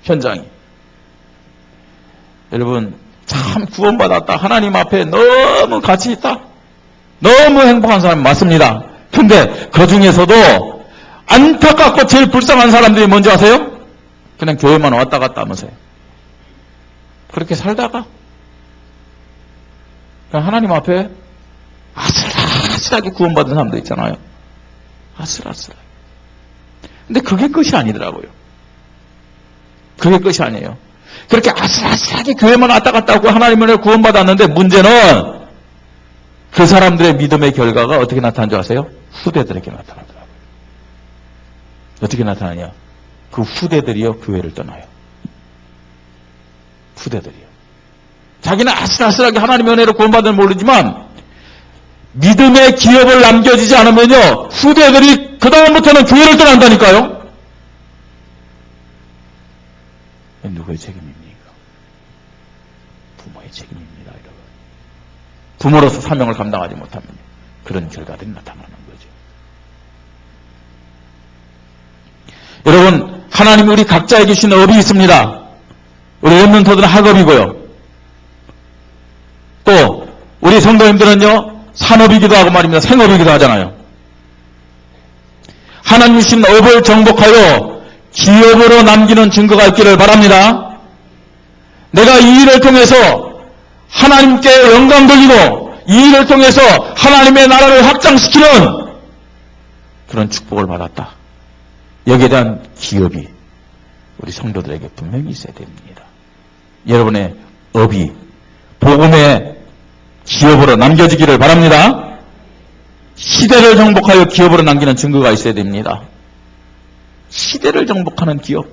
현장이. 여러분, 참 구원받았다, 하나님 앞에 너무 가치 있다, 너무 행복한 사람이 맞습니다. 근데 그 중에서도 안타깝고 제일 불쌍한 사람들이 뭔지 아세요? 그냥 교회만 왔다 갔다 하면서요. 그렇게 살다가 그냥 하나님 앞에 아슬아슬하게 구원받은 사람들 있잖아요. 아슬아슬하게. 근데 그게 끝이 아니더라고요. 그게 끝이 아니에요. 그렇게 아슬아슬하게 교회만 왔다 갔다 하고 하나님을 구원받았는데, 문제는 그 사람들의 믿음의 결과가 어떻게 나타난 줄 아세요? 후대들에게 나타나더라고요. 어떻게 나타나냐? 그 후대들이요, 교회를 떠나요. 후대들이요. 자기는 아슬아슬하게 하나님의 은혜로 구원받은 모르지만 믿음의 기업을 남겨주지 않으면요, 후대들이 그 다음부터는 교회를 떠난다니까요. 누구의 책임입니까? 부모의 책임입니다, 여러분. 부모로서 사명을 감당하지 못하면 그런 결과들이 나타나는 거죠. 여러분, 하나님이 우리 각자에게 주신 업이 있습니다. 우리 렘넌트들은 학업이고요. 또 우리 성도님들은요, 산업이기도 하고 말입니다. 생업이기도 하잖아요. 하나님 주신 업을 정복하여 기업으로 남기는 증거가 있기를 바랍니다. 내가 이 일을 통해서 하나님께 영광 돌리고 이 일을 통해서 하나님의 나라를 확장시키는 그런 축복을 받았다. 여기에 대한 기업이 우리 성도들에게 분명히 있어야 됩니다. 여러분의 업이 복음의 기업으로 남겨지기를 바랍니다. 시대를 정복하여 기업으로 남기는 증거가 있어야 됩니다. 시대를 정복하는 기업,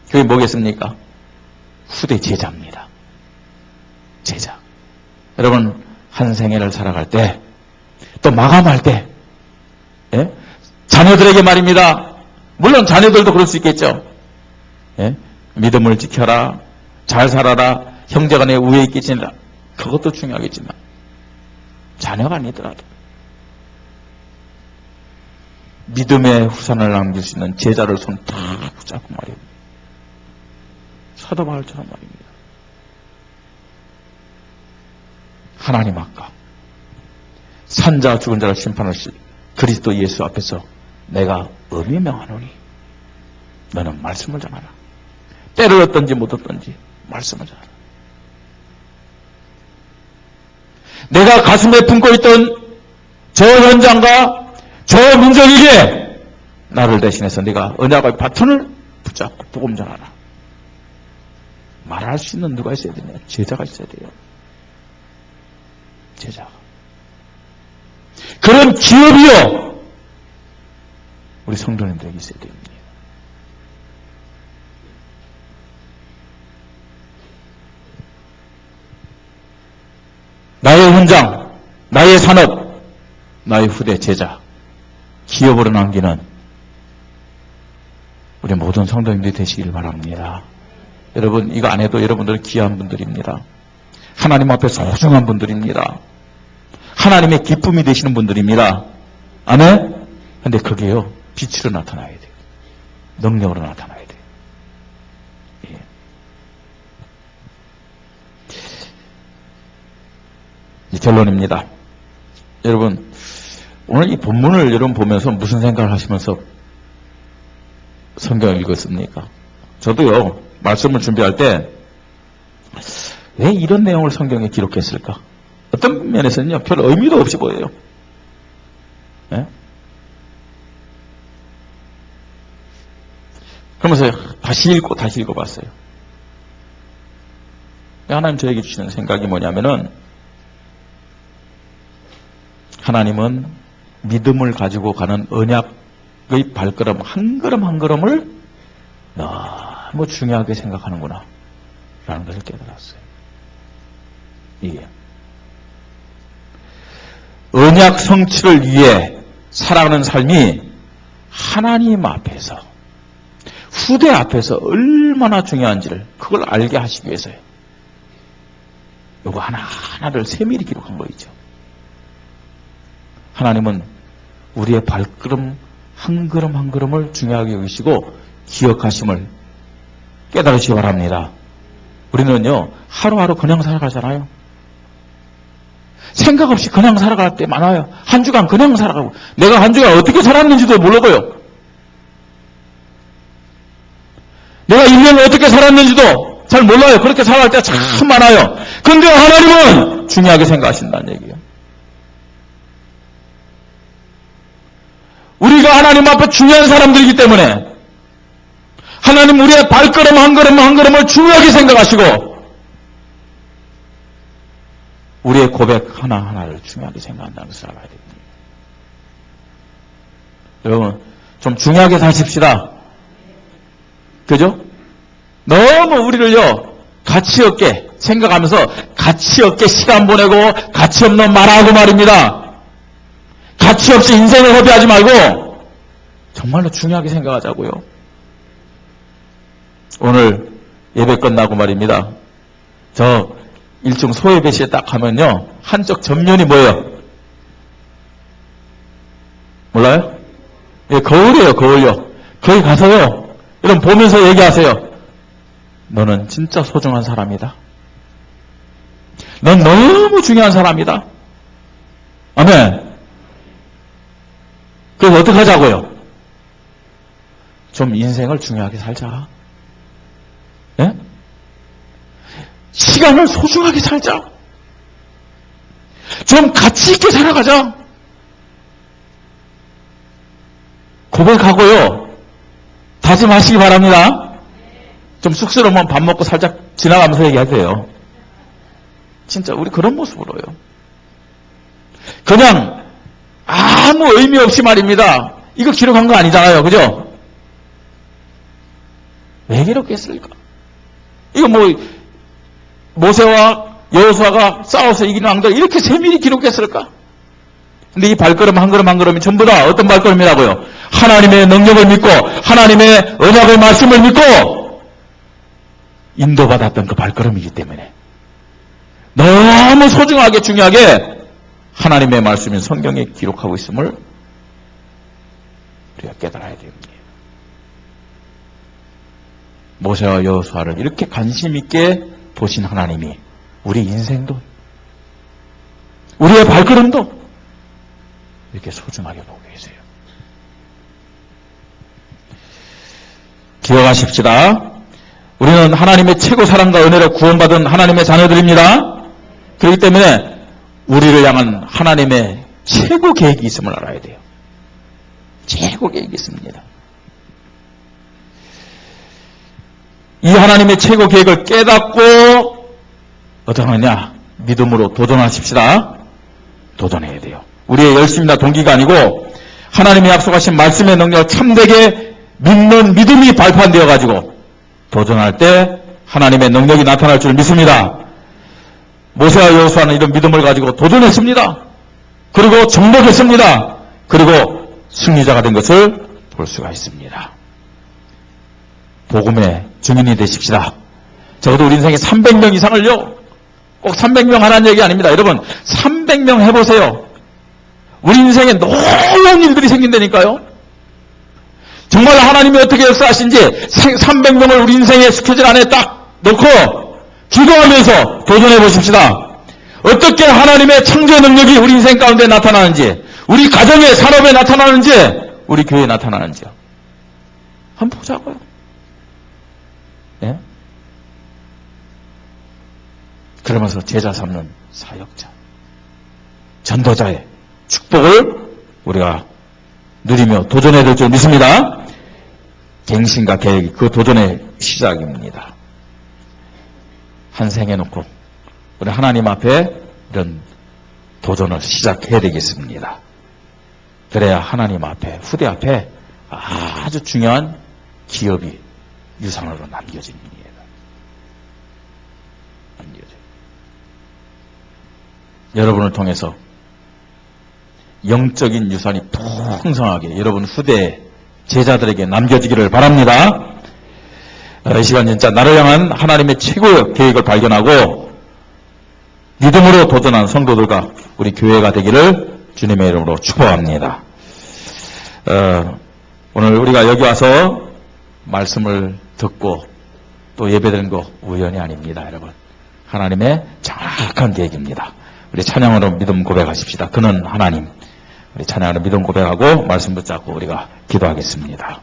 그게 뭐겠습니까? 후대 제자입니다. 제자. 여러분, 한 생애를 살아갈 때, 또 마감할 때, 예? 자녀들에게 말입니다. 물론 자녀들도 그럴 수 있겠죠. 예? 믿음을 지켜라, 잘 살아라, 형제간에 우애 있게 지내라. 그것도 중요하겠지만 자녀가 아니더라도 믿음의 후손을 남길 수 있는 제자를 손 다 붙잡고 말입니다. 사도 바울처럼 말입니다. 하나님 앞과 산자 죽은 자를 심판하실 그리스도 예수 앞에서 내가 엄히 명하노니 너는 말씀을 전하라. 때를 얻든지 못 얻든지 말씀을 전하라. 내가 가슴에 품고 있던 저 현장과 저 민족에게 나를 대신해서 네가 언약의 바톤을 붙잡고 복음 전하라. 말할 수 있는 누가 있어야 되냐? 제자가 있어야 돼요. 제자가. 그런 기업이요, 우리 성도님들에게 있어야 됩니다. 나의 현장, 나의 산업, 나의 후대 제자, 기업으로 남기는 우리 모든 성도님들이 되시길 바랍니다. 여러분, 이거 안 해도 여러분들은 귀한 분들입니다. 하나님 앞에 소중한 분들입니다. 하나님의 기쁨이 되시는 분들입니다. 아멘? 근데 그게요, 빛으로 나타나야 돼요. 능력으로 나타나야 돼요. 예. 결론입니다. 여러분, 오늘 이 본문을 여러분 보면서 무슨 생각을 하시면서 성경을 읽었습니까? 저도요, 말씀을 준비할 때 왜 이런 내용을 성경에 기록했을까? 어떤 면에서는요, 별 의미도 없이 보여요. 예? 그러면서 다시 읽고 다시 읽어봤어요. 하나님 저에게 주시는 생각이 뭐냐면은, 하나님은 믿음을 가지고 가는 언약의 발걸음 한 걸음 한 걸음을 너무 중요하게 생각하는구나 라는 것을 깨달았어요. 이게 언약 성취를 위해 살아가는 삶이 하나님 앞에서, 후대 앞에서 얼마나 중요한지를 그걸 알게 하시기 위해서요. 요거 하나하나를 세밀히 기록한 거이죠. 하나님은 우리의 발걸음 한 걸음 한 걸음을 중요하게 여기시고 기억하심을 깨달으시기 바랍니다. 우리는요, 하루하루 그냥 살아가잖아요. 생각 없이 그냥 살아갈 때 많아요. 한 주간 그냥 살아가고, 내가 한 주간 어떻게 살았는지도 모르고요. 내가 1년을 어떻게 살았는지도 잘 몰라요. 그렇게 살아갈 때가 참 많아요. 근데 하나님은 중요하게 생각하신다는 얘기예요. 우리가 하나님 앞에 중요한 사람들이기 때문에 하나님 우리의 발걸음 한 걸음 한 걸음을 중요하게 생각하시고 우리의 고백 하나하나를 중요하게 생각한다는 것을 알아야 됩니다. 여러분, 좀 중요하게 사십시다. 그죠? 너무 우리를요, 가치 없게 생각하면서 가치 없게 시간 보내고 가치 없는 말하고 말입니다. 가치 없이 인생을 허비하지 말고 정말로 중요하게 생각하자고요. 오늘 예배 끝나고 말입니다. 저 1층 소예배실에 딱 가면요, 한쪽 전면이 뭐예요? 몰라요? 예, 거울이에요, 거울요. 거기 가서요, 여러분 보면서 얘기하세요. 너는 진짜 소중한 사람이다. 넌 너무 중요한 사람이다. 아멘. 그래서 어떻게 하자고요? 좀 인생을 중요하게 살자. 예? 시간을 소중하게 살자. 좀 가치 있게 살아가자. 고백하고요. 다짐하시기 바랍니다. 좀 쑥스러우면 밥 먹고 살짝 지나가면서 얘기하세요. 진짜 우리 그런 모습으로요. 그냥 아무 의미 없이 말입니다. 이거 기록한 거 아니잖아요. 그죠? 왜 기록했을까? 이거 모세와 여호수아가 싸워서 이기는 왕들 이렇게 세밀히 기록했을까? 근데 이 발걸음 한 걸음 한 걸음이 전부 다 어떤 발걸음이라고요? 하나님의 능력을 믿고 하나님의 언약의 말씀을 믿고 인도받았던 그 발걸음이기 때문에 너무 소중하게 중요하게 하나님의 말씀인 성경에 기록하고 있음을 우리가 깨달아야 됩니다. 모세와 여호수아를 이렇게 관심 있게 보신 하나님이 우리 인생도 우리의 발걸음도 이렇게 소중하게 보고 계세요. 기억하십시다. 우리는 하나님의 최고 사랑과 은혜로 구원받은 하나님의 자녀들입니다. 그렇기 때문에 우리를 향한 하나님의 최고 계획이 있음을 알아야 돼요. 최고 계획이 있습니다. 이 하나님의 최고 계획을 깨닫고 어떻게 하느냐? 믿음으로 도전하십시다. 도전해야 돼요. 우리의 열심이나 동기가 아니고 하나님이 약속하신 말씀의 능력을 참되게 믿는 믿음이 발판되어 가지고 도전할 때 하나님의 능력이 나타날 줄 믿습니다. 모세와 여호수아는 이런 믿음을 가지고 도전했습니다. 그리고 정복했습니다. 그리고 승리자가 된 것을 볼 수가 있습니다. 복음의 증인이 되십시다. 적어도 우리 인생에 300명 이상을요. 꼭 300명 하라는 얘기 아닙니다. 여러분 300명 해보세요. 우리 인생에 놀라운 일들이 생긴다니까요. 정말 하나님이 어떻게 역사하신지 300명을 우리 인생의 스케줄 안에 딱 넣고 기도하면서 도전해 보십시다. 어떻게 하나님의 창조의 능력이 우리 인생 가운데 나타나는지, 우리 가정의 산업에 나타나는지, 우리 교회에 나타나는지요. 한번 보자고요. 예? 그러면서 제자 삼는 사역자, 전도자의 축복을 우리가 누리며 도전해야 될 줄 믿습니다. 갱신과 계획이 그 도전의 시작입니다. 한 생 해놓고 우리 하나님 앞에 이런 도전을 시작해야 되겠습니다. 그래야 하나님 앞에, 후대 앞에 아주 중요한 기업이 유산으로 남겨집니다. 여러분을 통해서 영적인 유산이 풍성하게 여러분 후대 제자들에게 남겨지기를 바랍니다. 이 시간 진짜 나를 향한 하나님의 최고의 계획을 발견하고 믿음으로 도전한 성도들과 우리 교회가 되기를 주님의 이름으로 축복합니다. 오늘 우리가 여기 와서 말씀을 듣고 또 예배드린 거 우연이 아닙니다. 여러분 하나님의 정확한 계획입니다. 우리 찬양으로 믿음 고백하십시다. 그는 하나님. 우리 찬양으로 믿음 고백하고 말씀 붙잡고 우리가 기도하겠습니다.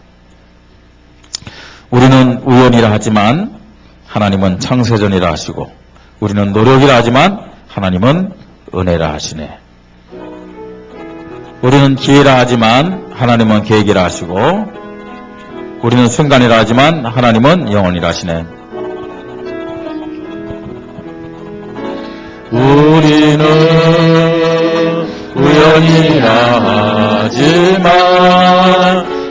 우리는 우연이라 하지만 하나님은 창세전이라 하시고, 우리는 노력이라 하지만 하나님은 은혜라 하시네. 우리는 기회라 하지만 하나님은 계획이라 하시고, 우리는 순간이라 하지만 하나님은 영원이라 하시네. 우리는 우연이라 하지만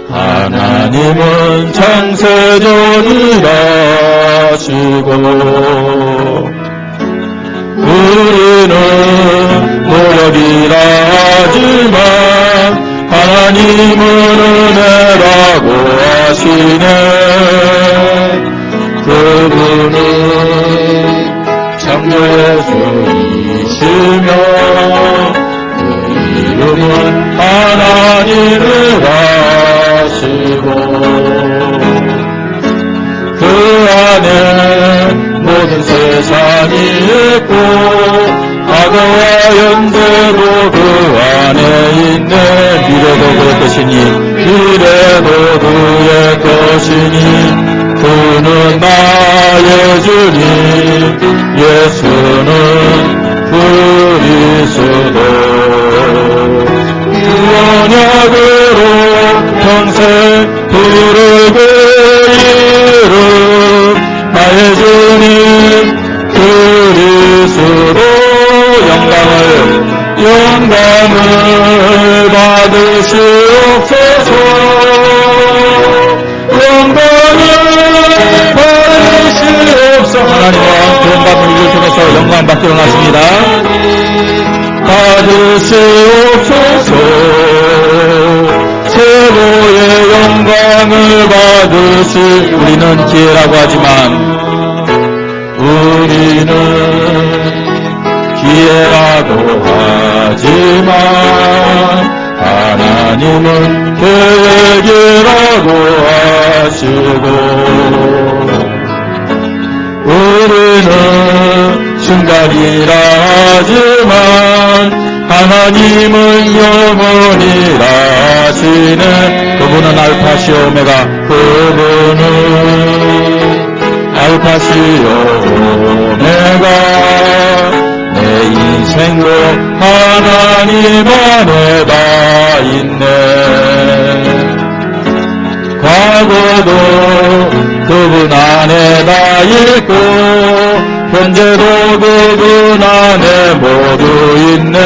하나님은 창세전이라 하시고, 우리는 노력이라 하지만 하나님은 은혜라고 하시네. 그분은 창조의 주이시며 그 이름은 하나님을 하시고, 세상이 있고 과거와 현재도 그 안에 있네. 미래도 그의 것이니 미래도 그의 것이니 그는 나의 주님 예수는 그리스도. 언약으로 평생 부르고 이름 나의 주님 그리스도. 영광을 받으시옵소서. 영광을 받으시옵소서. 하나님과 구원과 불의를 통해서 영광 받기로 하십니다. 받으시옵소서. 최고의 영광을 받으시. 우리는 기회라고 하지만 우리는 기회라고 하지만 하나님은 계획이라고 하시고 우리는 순간이라 하지만 하나님은 영원이라 하시네. 그분은 알파시 오메가. 그분은 알파시 오메가. 내 인생도 하나님 안에 다 있네. 과거도 그분 안에 다 있고 현재도 그분 안에 모두 있네.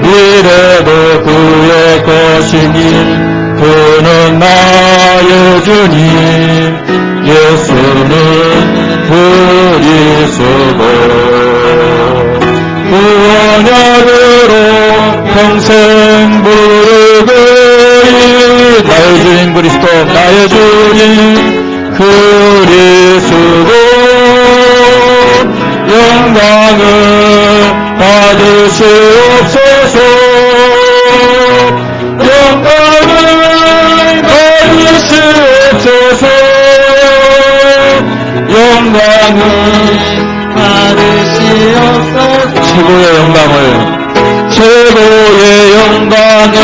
미래도 그의 것이니 그는 나의 주님 예수는 그리스도. 그 언약으로 평생 부르고 나의 주님 그리스도 나의 주님 그리스도. 영광을 받으시옵소서. 영광을 받으시옵소서. 영광을 받으시옵소서. 최고의 영광을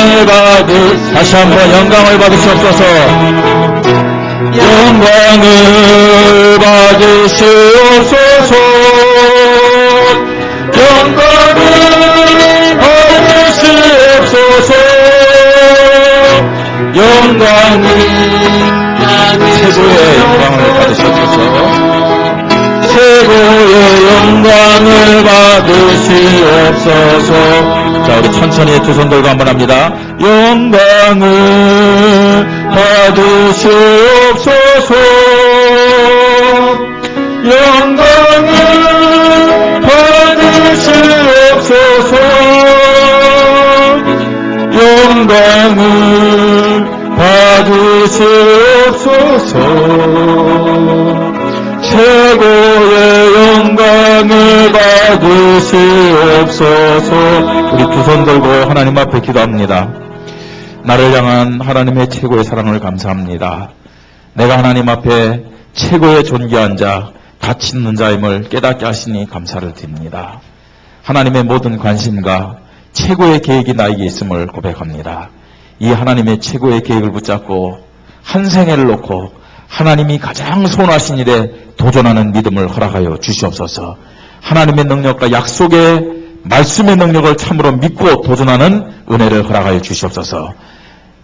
다시 한번 영광을 받으시옵소서. 영광을 받으시옵소서. 영광을 받으시옵소서. 영광을 최고의 영광을 받으시옵소서. 최고의 영광을 받으시옵소서. 자, 우리 천천히 두 손 들고 한번 합니다. 영광을 받으시옵소서. 영광을 받으시옵소서. 영광을 받으시옵소서. 최고의 영광을 받으시옵소서. 우리 두 손 들고 하나님 앞에 기도합니다. 나를 향한 하나님의 최고의 사랑을 감사합니다. 내가 하나님 앞에 최고의 존귀한 자, 가치 있는 자임을 깨닫게 하시니 감사를 드립니다. 하나님의 모든 관심과 최고의 계획이 나에게 있음을 고백합니다. 이 하나님의 최고의 계획을 붙잡고 한 생애를 놓고 하나님이 가장 선하신 일에 도전하는 믿음을 허락하여 주시옵소서. 하나님의 능력과 약속의 말씀의 능력을 참으로 믿고 도전하는 은혜를 허락하여 주시옵소서.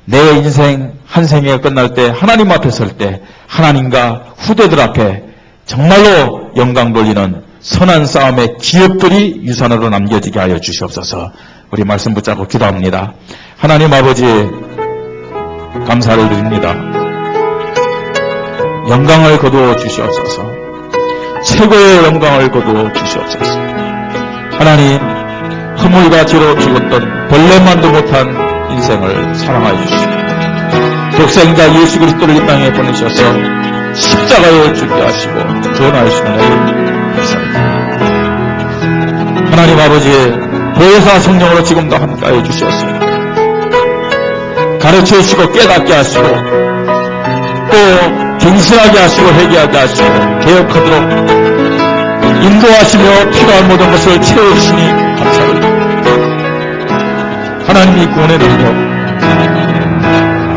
내 인생 한 생애가 끝날 때 하나님 앞에 설 때 하나님과 후대들 앞에 정말로 영광 돌리는 선한 싸움의 기업들이 유산으로 남겨지게 하여 주시옵소서. 우리 말씀 붙잡고 기도합니다. 하나님 아버지 감사를 드립니다. 영광을 거두어 주시옵소서. 최고의 영광을 거두어 주시옵소서. 하나님, 허물과 죄로 죽었던 벌레만도 못한 인생을 사랑하여 주시고 독생자 예수 그리스도를 이 땅에 보내셔서 십자가에 죽게 하시고 구원하시는 은혜를 감사합니다. 하나님 아버지, 보혜사 성령으로 지금도 함께하여 주시옵소서. 가르쳐 주시고 깨닫게 하시고 또 갱신하게 하시고 회개하게 하시고 개혁하도록 인도하시며 필요한 모든 것을 채워주시니 감사를 드립니다. 하나님이 구원의 능력,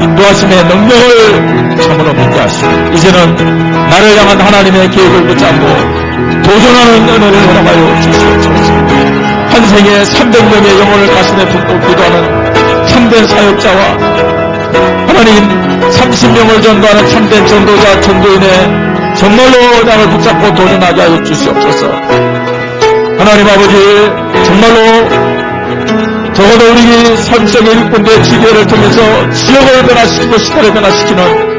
인도하심의 능력을 참으로 믿게 하시고 이제는 나를 향한 하나님의 계획을 붙잡고 도전하는 은혜를 허락하여 주시옵소서. 한 생에 300명의 영혼을 가슴에 품고 기도하는 참된 사역자와 하나님 30명을 전도하는 참된 전도자 전도인의 정말로 나를 붙잡고 도전하게 하여 주시옵소서. 하나님 아버지, 정말로 적어도 우리 선생의 일꾼대 지교를 통해서 지역을 변화시키고 시대를 변화시키는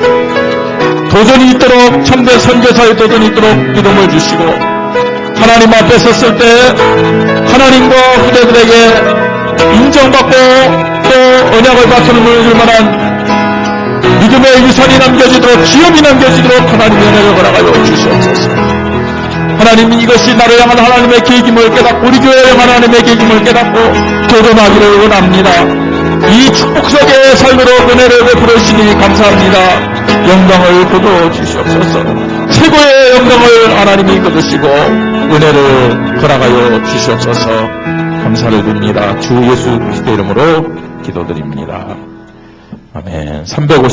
도전이 있도록, 참된 선교사의 도전이 있도록 믿음을 주시고, 하나님 앞에 섰을 때 하나님과 후대들에게 인정받고 또 언약을 바꾸는 만한 믿음의 유산이 남겨지도록, 기업이 남겨지도록 하나님의 은혜를 허락하여 주시옵소서. 하나님, 이것이 나를 향한 하나님의 계획임을 깨닫고 우리 교회를 향한 하나님의 계획임을 깨닫고 도전하기를 원합니다. 이 축복 속의 삶으로 은혜를 베풀으시니 감사합니다. 영광을 거둬 주시옵소서. 최고의 영광을 하나님이 거두시고 은혜를 허락하여 주시옵소서. 감사를 드립니다. 주 예수 그리스도의 이름으로 기도드립니다. 아멘. 350